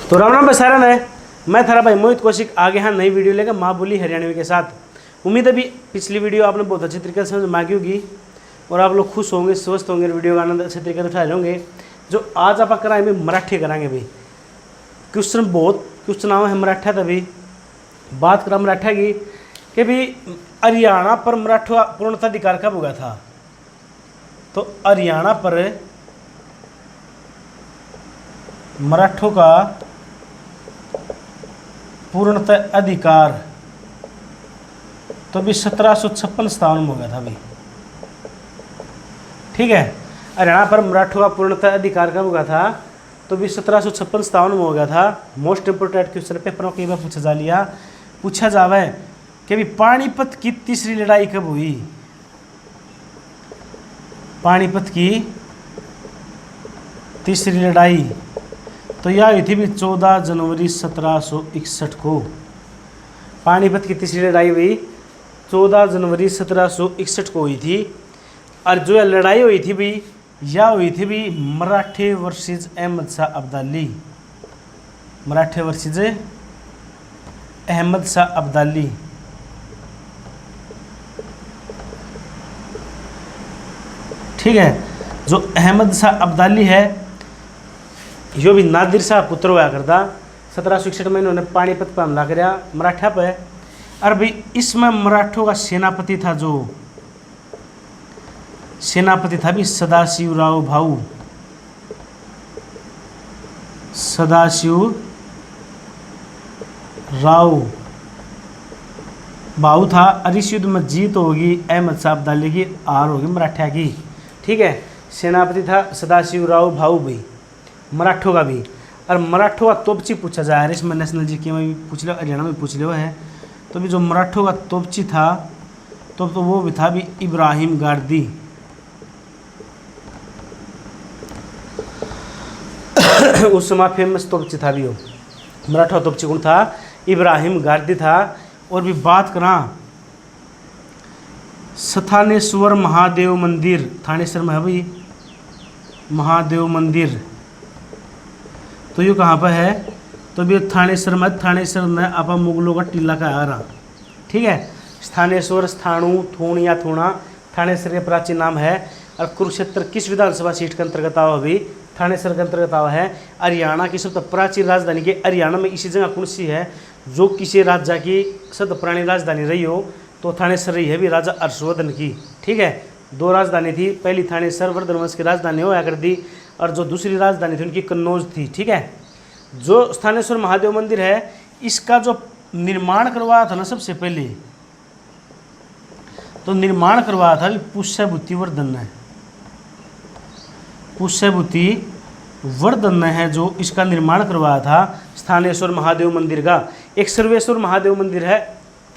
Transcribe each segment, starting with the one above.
तो राम राम बसारन है। मैं थारा भाई मोहित कौशिक आगे हाँ नई वीडियो लेकर माँ बोली हरियाणवी के साथ। उम्मीद है भी पिछली वीडियो आपने बहुत अच्छी तरीके से समझ मांगी होगी और आप लोग खुश होंगे, स्वस्थ होंगे, वीडियो का आनंद अच्छे तरीके से उठा होंगे। जो आज आप कराएंगे मराठी कराएंगे भाई। क्वेश्चन आवा है मराठा तभी बात करा मराठा की कि भी हरियाणा पर मराठा पूर्णताधिकार कब हुआ था। तो हरियाणा पर मराठों का पूर्णतः अधिकार तो भी 1756 में हो गया था भाई। ठीक है, हरियाणा पर मराठों का पूर्णतः अधिकार कब हुआ था तो भी 1756 में हो गया था। मोस्ट इंपोर्टेंट क्वेश्चन पेपरों के बार पूछा जावे कि भी पानीपत की तीसरी लड़ाई कब हुई। पानीपत की तीसरी लड़ाई तो यह हुई थी भी 14 जनवरी 1761 को। पानीपत की तीसरी लड़ाई हुई 14 जनवरी 1761 को हुई थी। और जो लड़ाई हुई थी भी यह हुई थी भी मराठे वर्सेज अहमद शाह अब्दाली। मराठे वर्सेज अहमद शाह अब्दाली। ठीक है, जो अहमद शाह अब्दाली है यो भी नादिर शाह पुत्र हुआ करता। 1761 में इन्होंने पानीपत पर हमला कराया मराठा पे। और भाई इसमें मराठों का सेनापति था, जो सेनापति था भी सदाशिवराव भाऊ। सदाशिव राव भाऊ था। और इस युद्ध में जीत होगी अहमद शाह अब्दाली की, हार होगी मराठा की। ठीक है, सेनापति था सदाशिवराव भाऊ भी मराठों का भी। और मराठों का तोपची पूछा जा रहा है इसमें, नेशनल जीके में भी पूछ लो, हरियाणा में पूछ लो है। तो भी जो मराठों का तोपची था तो वो भी था भी इब्राहिम गारदी। उस समय फेमस तोपची था भी वो मराठा तोपची कौन था, इब्राहिम गारदी था। और भी बात करा स्थानेश्वर महादेव मंदिर, थानेश्वर में है भाई महादेव मंदिर। तो ये कहाँ पर है तो भी थानेश्वर में, थानेश्वर में आपा मुगलों का टीला का आ रहा। ठीक है, स्थानेश्वर स्थाणु थूण या थूणा थानेश्वर के प्राचीन नाम है। और कुरुक्षेत्र किस विधानसभा सीट के अंतर्गत आवा भी, थानेश्वर के अंतर्गत आवा है। हरियाणा की सबसे प्राचीन राजधानी के हरियाणा में इसी जगह कौन सी है जो किसी राज्य की सबसे पुरानी राजधानी रही हो तो थानेश्वर रही है भी राजा हर्षवर्धन की। ठीक है, दो राजधानी थी, पहली थानेश्वर वर्धन वंश की राजधानी होया करती और जो दूसरी राजधानी थी उनकी कन्नौज थी। ठीक है, जो स्थानेश्वर महादेव मंदिर है इसका जो निर्माण करवाया था ना सबसे पहले, तो निर्माण करवाया था पुष्यभूति वर्धन ने। पुष्यभूति वर्धन ने है जो इसका निर्माण करवाया था स्थानेश्वर महादेव मंदिर का। एक सर्वेश्वर महादेव मंदिर है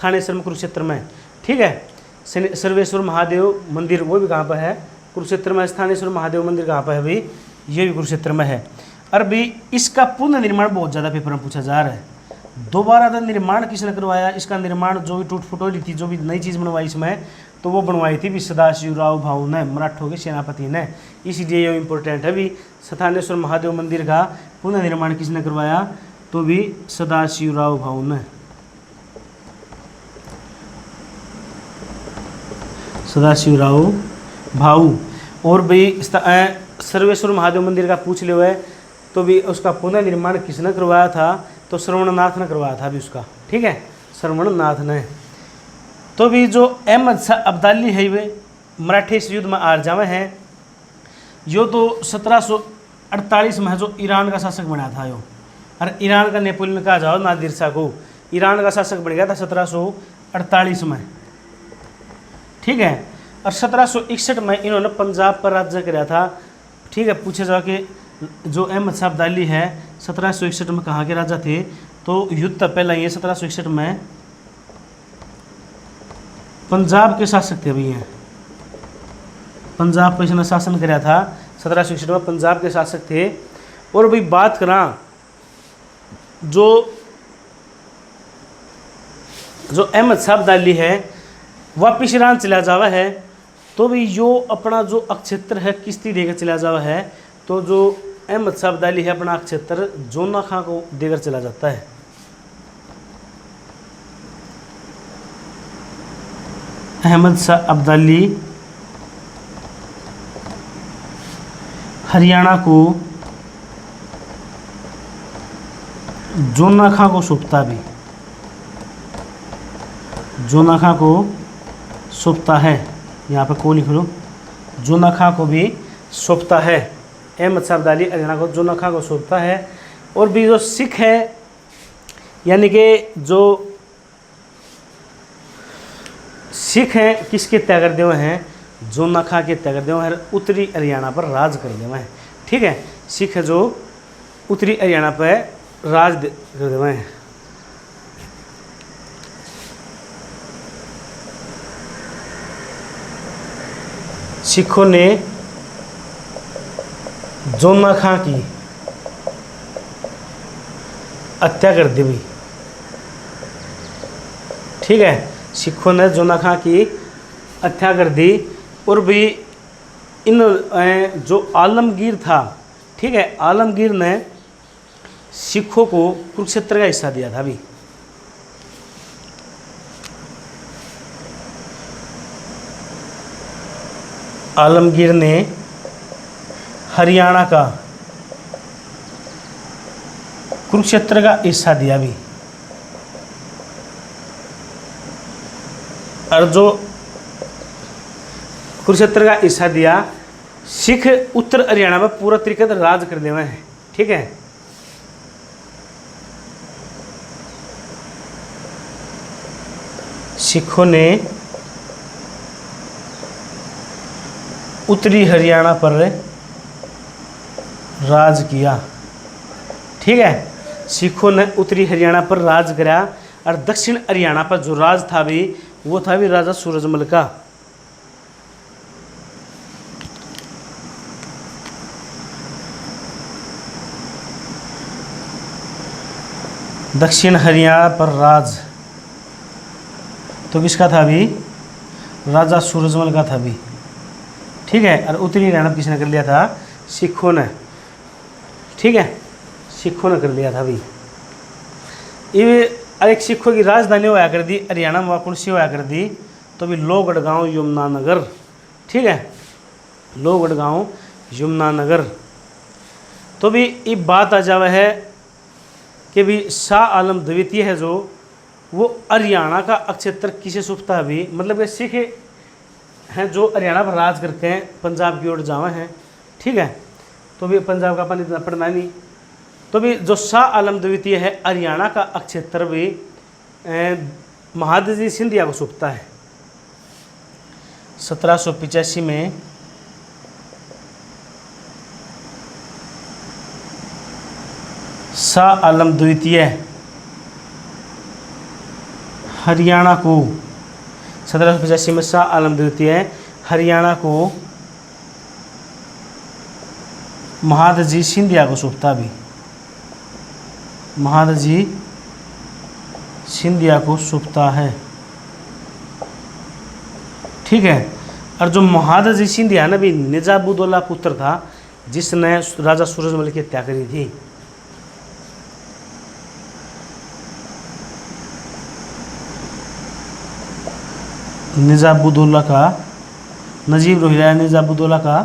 थानेश्वर में कुरुक्षेत्र में। ठीक है, सर्वेश्वर महादेव मंदिर वो भी कहाँ पर है, कुरुक्षेत्र में। स्थानेश्वर महादेव मंदिर कहाँ पर है भाई, ये भी कुरुक्षेत्र में है। और भी इसका पुनर्निर्माण बहुत ज़्यादा पेपर में पूछा जा रहा है। दोबारा निर्माण किसने करवाया, इसका निर्माण जो भी टूट फुट हो रही थी, जो भी नई चीज़ बनवाई इसमें, तो वो बनवाई थी भी सदाशिवराव भाऊ ने, मराठों के सेनापति ने। इसलिए ये इम्पोर्टेंट है भी स्थानेश्वर महादेव मंदिर का पुनर्निर्माण किसने करवाया तो भी सदाशिवराव भाऊ ने। सदाशिवराव भाऊ। और भी सर्वेश्वर महादेव मंदिर का पूछ लियो है तो भी उसका पुनर्निर्माण किसने करवाया था तो श्रवणनाथ ने करवाया था भी उसका। ठीक है, श्रवणनाथ ने। तो भी जो अहमद शाह अब्दाली है वे मराठे इस युद्ध में हार जावे हैं। यो तो 1748 में जो ईरान का शासक बना था यो, और ईरान का नेपोलियन कहा जाओ नादिर शाह को, ईरान का शासक बन गया था 1748 में। ठीक है, और 1761 में इन्होंने पंजाब पर राज्य कराया था। ठीक है, पूछे जाओ कि जो अहमद शाह अब्दाली है 1761 में कहाँ के राजा थे तो युद्ध तब पहला ये 1761 में पंजाब के शासक थे भैया। पंजाब पर इसने शासन कराया था 1761 में, पंजाब के शासक थे। और भी बात करा जो अहमद शाह अब्दाली है वापिस ईरान चला जावा है तो भी यो अपना जो अक्षेत्र है किस्ती देकर चला जावा है। तो जो अहमद शाह अब्दाली है अपना क्षेत्र जोना खां को देकर चला जाता है। अहमद शाह अब्दाली हरियाणा को जोना खां को सौंपता भी, जोना खां को सौंपता है। यहाँ पे को लिख लो, जोना खां को भी सौंपता है। अहमद शाह अब्दाली हरियाणा को जोना खां को सौंपता है। और भी जो सिख है, यानी कि जो सिख हैं किसके त्याग कर देवे हैं, जोना खां के त्याग कर देवे हैं, उत्तरी हरियाणा पर राज कर देवे हैं। ठीक है, सिख है जो उत्तरी हरियाणा पर राज कर देवे हैं। सिखों ने जोना खां की हत्या कर दी। ठीक है, सिखों ने जोना खां की हत्या कर दी। और भी इन जो आलमगीर था, ठीक है, आलमगीर ने सिखों को कुरुक्षेत्र का हिस्सा दिया था। भी आलमगीर ने हरियाणा का कुरुक्षेत्र का हिस्सा दिया भी। और जो कुरुक्षेत्र का हिस्सा दिया, सिख उत्तर हरियाणा में पूरा तरीके से राज कर देवे हैं। ठीक है, सिखों ने उत्तरी हरियाणा पर राज किया। ठीक है, सिखों ने उत्तरी हरियाणा पर राज करा। और दक्षिण हरियाणा पर जो राज था भी, वो था भी राजा सूरजमल का। दक्षिण हरियाणा पर राज तो किसका था भी, राजा सूरजमल का था भी। ठीक है, और उत्तरी हरियाणा किसने कर लिया था, सिखों ने। ठीक है, सिखों ने कर लिया था भी। ये एक सिखों की राजधानी होया कर दी हरियाणा में, कौन सी होया कर दी, तो भी लोहगढ़ गांव यमुनानगर। ठीक है, लोहगढ़ गांव यमुनानगर। तो भी ये बात आ जावे है कि भी शाह आलम द्वितीय है जो, वो हरियाणा का अक्षेत्र किसे सौंपता है भी, मतलब कि सिख हैं जो हरियाणा पर राज करके हैं, पंजाब की ओर जावे हैं। ठीक है, तो भी पंजाब का अपन इतना पढ़ना नहीं। तो भी जो शाह आलम द्वितीय है, हरियाणा का अक्षेत्र भी महादजी सिंधिया को सौंपता है। 1785 में शाह आलम द्वितीय हरियाणा को, 1785 में शाह आलम द्वितीय हरियाणा को महादजी सिंधिया को सौंपता भी, महादजी सिंधिया को सौंपता है। ठीक है, और जो महादजी सिंधिया ना भी निजामुद्दौला पुत्र था, जिसने राजा सूरजमल की हत्या करी थी। निजामुद्दौला का, नजीब रोहिला निजामुद्दौला का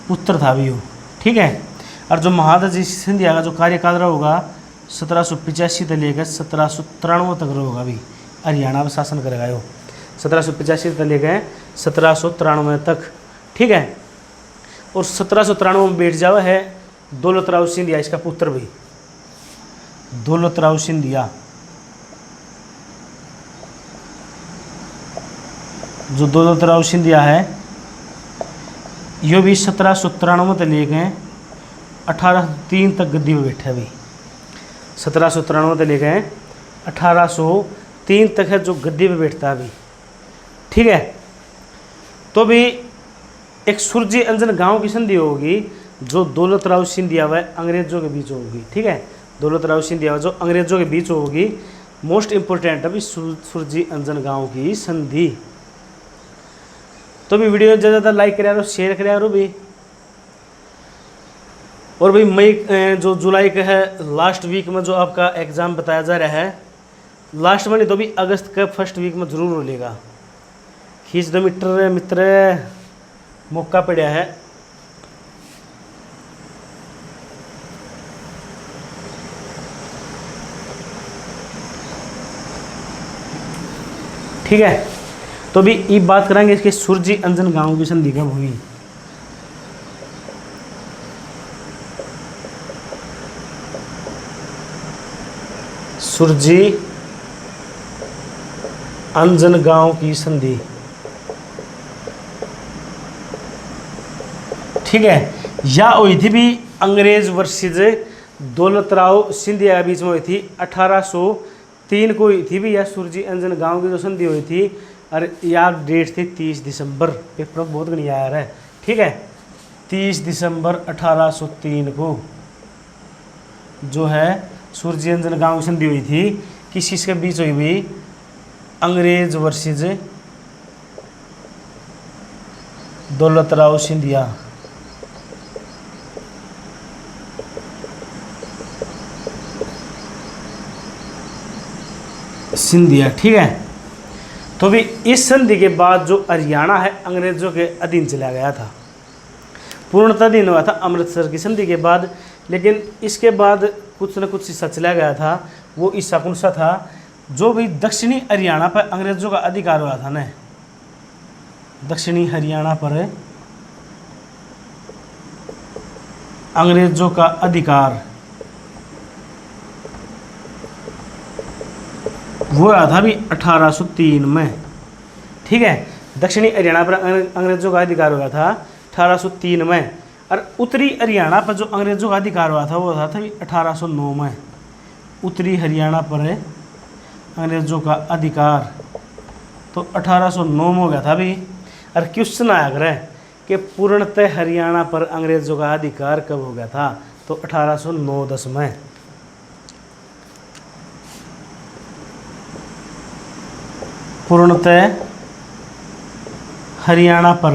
पुत्र था भी वो। ठीक है, और जो महादजी सिंधिया का जो कार्यकाल रहा होगा 1785 से लेकर 1793 तक होगा भी, हरियाणा में शासन करेगा वो 1785 से लेकर 1793 तक। ठीक है, और 1793 में बैठ जावा है दौलत राव सिंधिया, इसका पुत्र भी दौलत राव सिंधिया। जो दौलत राव सिंधिया है, यो भी 1793 से लेकर 1803 तक गद्दी में बैठा भी। 1793 से लेकर 1803 तक है जो गद्दी पे बैठता है अभी। ठीक है, तो भी एक सुरजी अंजन गांव की संधि होगी जो दौलत राव सिंधिया व अंग्रेजों के बीच होगी। ठीक है, दौलत राव सिंधिया जो अंग्रेजों के बीच होगी, मोस्ट इम्पोर्टेंट अभी सुरजी अंजन गांव की संधि। तो भी वीडियो ज़्यादा लाइक करा, शेयर करा भी। और भाई मई जो जुलाई का है लास्ट वीक में जो आपका एग्ज़ाम बताया जा रहा है, लास्ट में नहीं तो भी अगस्त का फर्स्ट वीक में ज़रूर लेगा। खींच दो मित्र मित्र, मौका पड़ा है। ठीक है, तो भी ये बात करेंगे इसके सूर्य अंजन गांव की संधि कब हुई। सूर्य अंजन गांव की संधि, ठीक है, या हुई थी भी अंग्रेज वर्सेस दौलतराव सिंधिया के बीच में हुई थी 1803 को हुई थी भी यह सूर्य अंजन गांव की जो संधि हुई थी। और यार डेट थी 30 दिसंबर, पेपर बहुत गणी आ रहा है। ठीक है, 30 दिसंबर 1803 को जो है सूर्य अंजन गांव की संधि हुई थी। किस चीज़ के बीच हुई हुई, अंग्रेज वर्सेस दौलतराव सिंधिया। सिंधिया, ठीक है। तो भी इस संधि के बाद जो हरियाणा है अंग्रेजों के अधीन चला गया था, पूर्णतः अधीन हुआ था अमृतसर की संधि के बाद। लेकिन इसके बाद कुछ न कुछ हिस्सा चला गया था। वो हिस्सा कौन सा था, जो भी दक्षिणी हरियाणा पर अंग्रेजों का अधिकार हुआ था ना, दक्षिणी हरियाणा पर अंग्रेजों का अधिकार वो आया था भी 1803 में। ठीक है, दक्षिणी हरियाणा पर अंग्रेजों का अधिकार हुआ था 1803 में। और उत्तरी हरियाणा पर जो अंग्रेजों का अधिकार हुआ था वो था भी 1809 में। उत्तरी हरियाणा पर अंग्रेजों का अधिकार तो 1809 में हो गया था भी। और क्वेश्चन आया करे कि पूर्णतः हरियाणा पर अंग्रेजों का अधिकार कब हो गया था, तो 1809-10 में। पूर्णतः हरियाणा पर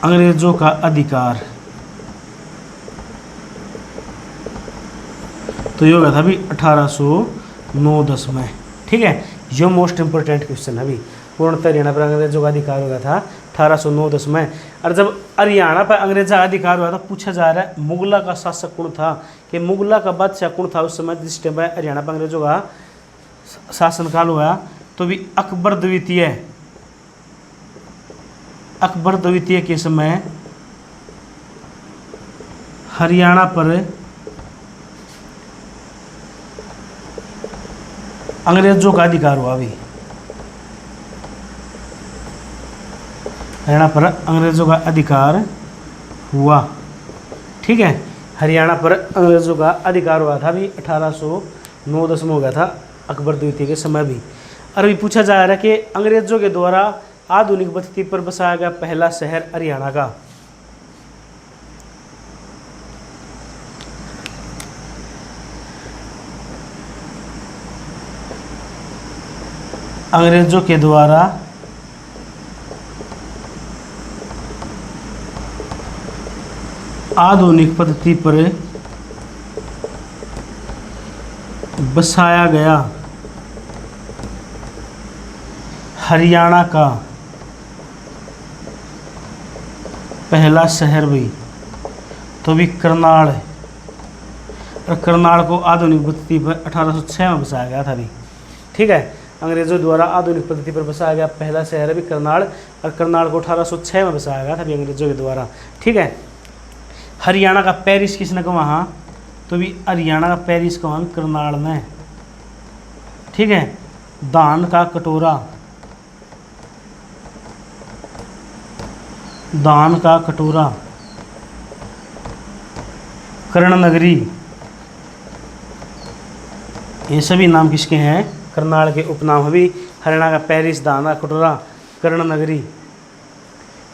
अंग्रेजों का अधिकार तो ये होगा था अभी 1809-10 में। ठीक है, ये मोस्ट इंपोर्टेंट क्वेश्चन है अभी। पूर्णतः हरियाणा पर अंग्रेजों का अधिकार हो गया था 1809-10 में। और जब हरियाणा पर अंग्रेजों का अधिकार हुआ था, पूछा जा रहा है मुगला का शासक कौन था, कि मुगला का बादशाह कौन था उस समय जिस टाइम पर हरियाणा पर अंग्रेजों का शासनकाल हुआ। तो भी अकबर द्वितीय, अकबर द्वितीय के समय हरियाणा पर अंग्रेजों का अधिकार हुआ। अभी हरियाणा पर अंग्रेजों का अधिकार हुआ। ठीक है, हरियाणा पर अंग्रेजों का अधिकार हुआ था अभी 1809-10 में हो गया था अकबर द्वितीय के समय भी। और अभी पूछा जा रहा है कि अंग्रेजों के द्वारा आधुनिक बस्ती पर बसाया गया पहला शहर हरियाणा का। अंग्रेजों के द्वारा आधुनिक पद्धति पर बसाया गया हरियाणा का पहला शहर भी तो भी करनाल है। और करनाल को आधुनिक पद्धति पर 1806 में बसाया गया था भी। ठीक है, अंग्रेजों द्वारा आधुनिक पद्धति पर बसाया गया पहला शहर भी करनाल। और करनाल को 1806 में बसाया गया था भी अंग्रेजों के द्वारा। ठीक है, हरियाणा का पेरिस किसने कहा, वहाँ तो भी हरियाणा का पेरिस कहा करनाल में। ठीक है, दान का कटोरा, दान का कटोरा कर्ण नगरी, ये सभी नाम किसके हैं, करनाल के उपनाम। भी हरियाणा का पेरिस, दान का कटोरा, कर्ण नगरी।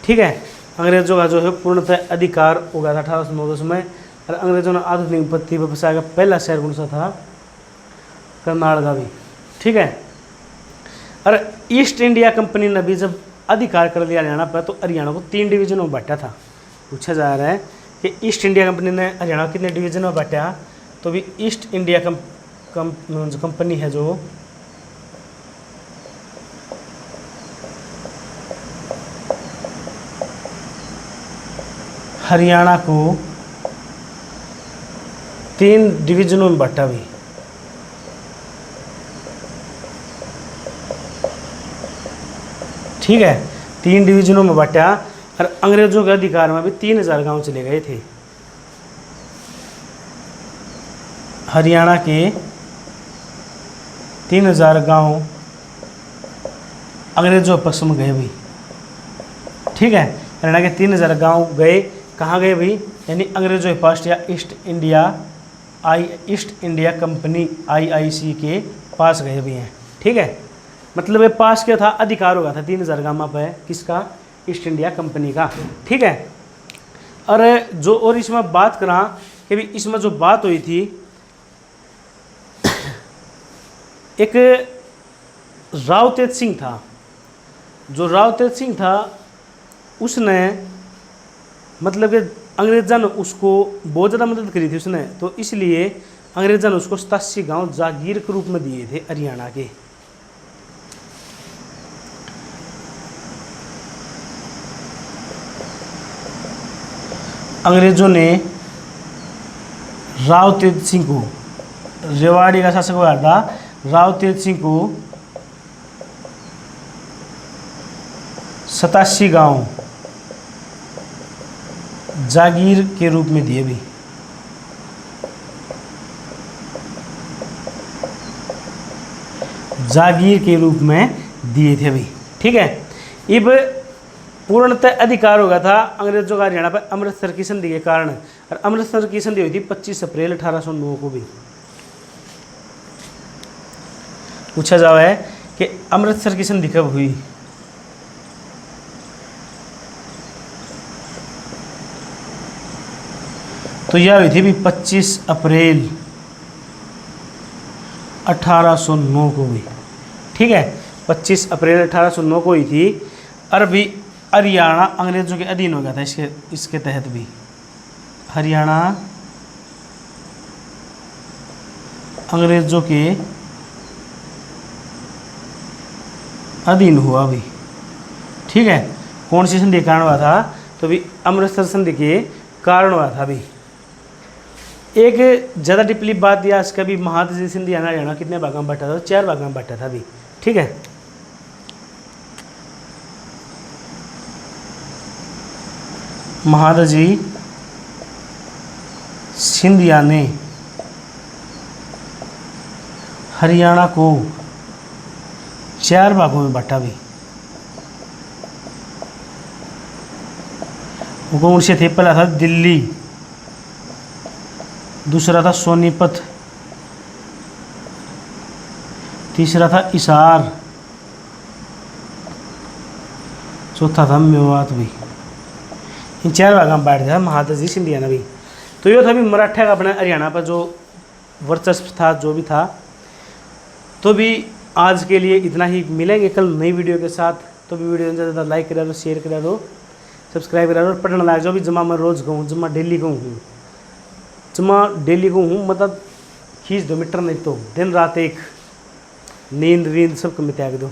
ठीक है, अंग्रेजों का जो है पूर्णतः अधिकार हो गया था 1809-10 में। और अंग्रेजों ने आधुनिक पद्धति पर बसाया गया पहला शहर कौन सा था, करनाल का भी। ठीक है, और ईस्ट इंडिया कंपनी ने भी जब अधिकार कर लिया हरियाणा पर, तो हरियाणा को 3 डिवीजनों में बांटा था। पूछा जा रहा है कि ईस्ट इंडिया कंपनी ने हरियाणा कितने डिवीजन में बांटा, तो भी ईस्ट इंडिया जो कंपनी है जो हरियाणा को 3 डिवीजनों में बांटा भी। ठीक है, 3 डिवीजनों में बांटा और अंग्रेजों के अधिकार में भी 3000 गांव चले गए थे। हरियाणा के 3000 गांव अंग्रेजों के पक्ष में गए भी। ठीक है, हरियाणा के 3000 गांव गए, कहाँ गए भाई, यानी अंग्रेजों के पास या ईस्ट इंडिया कंपनी IIC के पास गए भी हैं। ठीक है, मतलब ये पास क्या था, अधिकार होगा था 3000 गांव पे, किसका, ईस्ट इंडिया कंपनी का। ठीक है, और इसमें बात करा कि भी इसमें जो बात हुई थी, एक राव तेज सिंह था, जो राव तेज सिंह था उसने मतलब कि अंग्रेज़ों ने उसको बहुत ज़्यादा मदद करी थी उसने, तो इसलिए अंग्रेज़ों ने उसको 87 गांव जागीर के रूप में दिए थे हरियाणा के। अंग्रेज़ों ने राव तेज सिंह को, रेवाड़ी का शासक हुआ था, राव तेज सिंह को 87 गांव जागीर के रूप में दिए भी। जागीर के रूप में दिए थे भी। ठीक है, अब पूर्णतः अधिकार होगा था अंग्रेजों का हरियाणा पर अमृतसर की संधि के कारण, और अमृतसर की संधि हुई थी 25 अप्रैल 1809 को भी। पूछा जावा है कि अमृतसर की संधि कब हुई, तो यह हुई थी भी 25 अप्रैल 1809 को हुई। ठीक है, 25 अप्रैल 1809 को हुई थी, और भी हरियाणा अंग्रेजों के अधीन हो गया था इसके तहत भी। हरियाणा अंग्रेजों के अधीन हुआ भी। ठीक है, कौन सी संधि के कारण हुआ था, तो भी अमृतसर संधि के कारण हुआ था भी। एक ज़्यादा टिप्पणी बात दिया इसका भी, महादजी सिंधिया ने हरियाणा कितने भागों में बांटा था, 4 भागों में बांटा था भी। ठीक है, महादजी सिंधिया ने हरियाणा को 4 भागों में बांटा भी। वो कौन से थे, पहला था दिल्ली, दूसरा था सोनीपत, तीसरा था हिसार, चौथा था मेवात भी। इन 4 भागों में बांट दिया महादजी सिंधिया ने भी। तो ये था भी मराठा का अपने हरियाणा पर जो वर्चस्व था, जो भी था। तो भी आज के लिए इतना ही, मिलेंगे कल नई वीडियो के साथ। तो भी वीडियो ज़्यादा ज़्यादा लाइक करा दो, शेयर करा दो, सब्सक्राइब करा दो, पढ़ना लाग जाओ भी। जमा मैं रोज़ कहूँ, जमा डेली कहूँ, जमा डेली कहूँ, मतलब खींच दो मीटर, नहीं तो दिन रात एक, नींद वींद सब कम त्याग दो।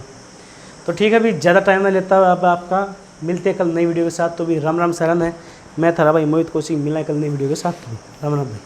तो ठीक है भी, ज़्यादा टाइम नहीं लेता अब आपका। मिलते हैं कल नई वीडियो के साथ। तो भी राम राम शरण है, मैं थारा भाई मोहित कौशिक, मिला कल नई वीडियो के साथ। तो राम राम भाई।